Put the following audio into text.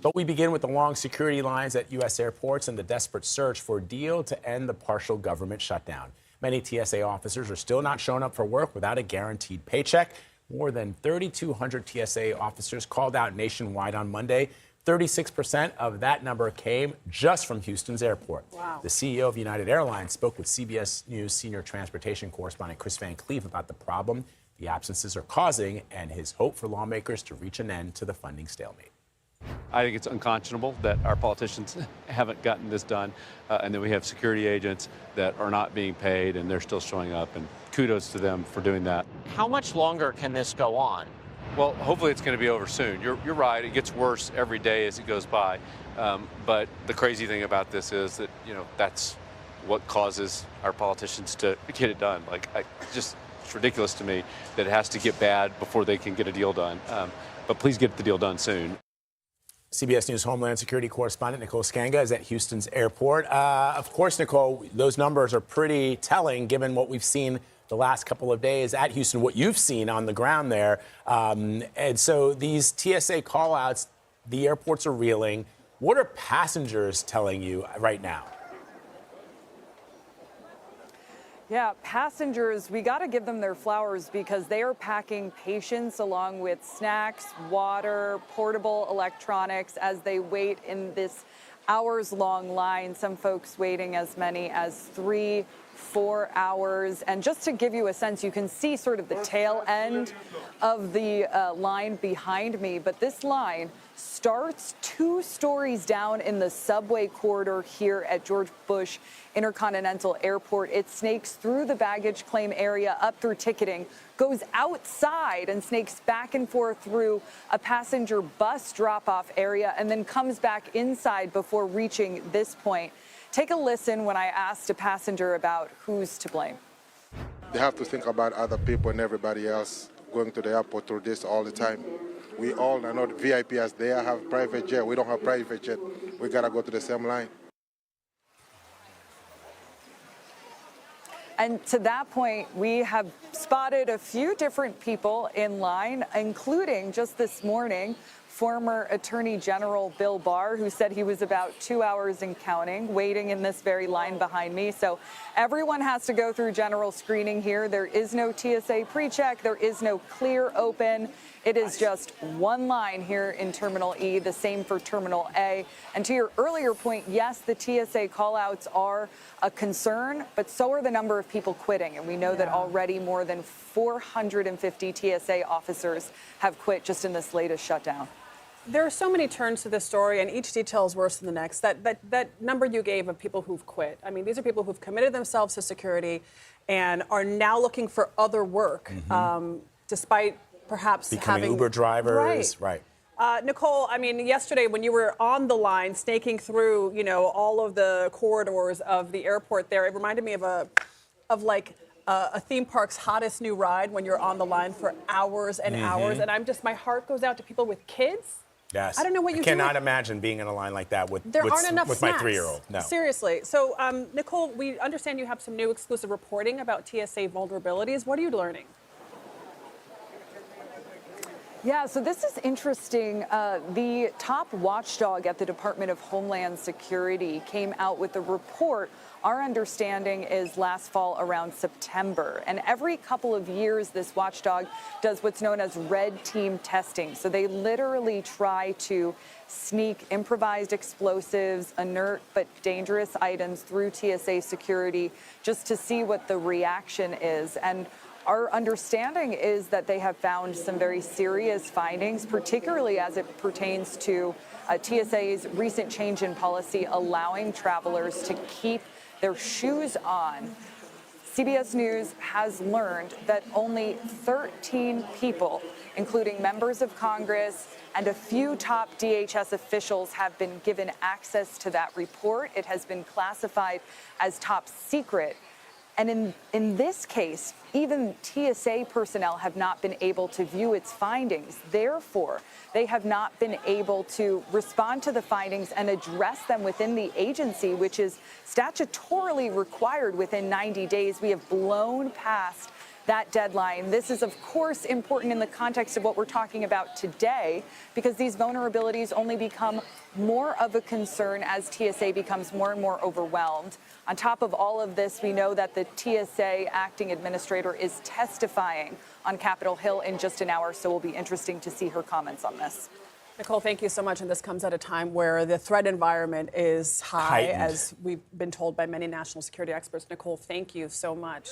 But we begin with the long security lines at U.S. airports and the desperate search for a deal to end the partial government shutdown. Many TSA officers are still not showing up for work without a guaranteed paycheck. More than 3,200 TSA officers called out nationwide on Monday. 36% of that number came just from Houston's airport. Wow. The CEO of United Airlines spoke with CBS News senior transportation correspondent Chris Van Cleave about the problem the absences are causing and his hope for lawmakers to reach an end to the funding stalemate. I think it's unconscionable that our politicians haven't gotten this done, and that we have security agents that are not being paid and they're still showing up, and kudos to them for doing that. How much longer can this go on? Well, hopefully it's going to be over soon. You're right, it gets worse every day as it goes by, but the crazy thing about this is that, that's what causes our politicians to get it done. It's ridiculous to me that it has to get bad before they can get a deal done, but please get the deal done soon. CBS News Homeland Security correspondent Nicole Sganga is at Houston's airport. Of course, Nicole, those numbers are pretty telling given what we've seen the last couple of days at Houston, what you've seen on the ground there. And so these TSA call-outs, the airports are reeling. What are passengers telling you right now? Yeah, passengers, we got to give them their flowers because they are packing patience along with snacks, water, portable electronics as they wait in this hours-long line. Some folks waiting as many as 3-4 hours. And just to give you a sense, you can see sort of the tail end of the line behind me. But this line starts 2 stories down in the subway corridor here at George Bush Intercontinental Airport. It snakes through the baggage claim area, up through ticketing, goes outside and snakes back and forth through a passenger bus drop-off area, and then comes back inside before reaching this point. Take a listen when I asked a passenger about who's to blame. They have to think about other people and everybody else going to the airport through this all the time. We all are not VIP as they have private jet. We don't have private jet. We got to go to the same line. And to that point, we have spotted a few different people in line, including just this morning, former Attorney General Bill Barr, who said he was about 2 hours and counting, waiting in this very line behind me. So everyone has to go through general screening here. There is no TSA pre-check. There is no clear open. It is just one line here in Terminal E, the same for Terminal A. And to your earlier point, yes, the TSA callouts are a concern, but so are the number of people quitting. And we know that already more than 450 TSA officers have quit just in this latest shutdown. There are so many turns to this story, and each detail is worse than the next. That number you gave of people who've quit, I mean, these are people who've committed themselves to security and are now looking for other work, despite perhaps becoming Uber drivers. Right. Nicole, I mean, yesterday when you were on the line, snaking through, all of the corridors of the airport there, it reminded me of a theme park's hottest new ride when you're on the line for hours and hours. And my heart goes out to people with kids. Yes. I don't know what you cannot imagine being in a line like that with there aren't enough with snacks. my 3-year-old. No. Seriously. So, Nicole, we understand you have some new exclusive reporting about TSA vulnerabilities. What are you learning? Yeah, so this is interesting. The top watchdog at the Department of Homeland Security came out with a report. Our understanding is last fall around September. And every couple of years, this watchdog does what's known as red team testing. So they literally try to sneak improvised explosives, inert but dangerous items through TSA security just to see what the reaction is. And our understanding is that they have found some very serious findings, particularly as it pertains to TSA's recent change in policy allowing travelers to keep their shoes on. CBS News has learned that only 13 people, including members of Congress and a few top DHS officials, have been given access to that report. It has been classified as top secret. And in this case, even TSA personnel have not been able to view its findings. Therefore, they have not been able to respond to the findings and address them within the agency, which is statutorily required within 90 days. We have blown past that deadline. This is, of course, important in the context of what we're talking about today, because these vulnerabilities only become more of a concern as TSA becomes more and more overwhelmed. On top of all of this, we know that the TSA acting administrator is testifying on Capitol Hill in just an hour, so it'll be interesting to see her comments on this. Nicole, thank you so much. And this comes at a time where the threat environment is high, Heightened. as we've been told by many national security experts. Nicole, thank you so much.